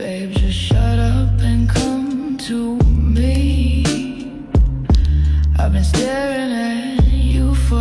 Babe, just shut up and come to me. I've been staring at you for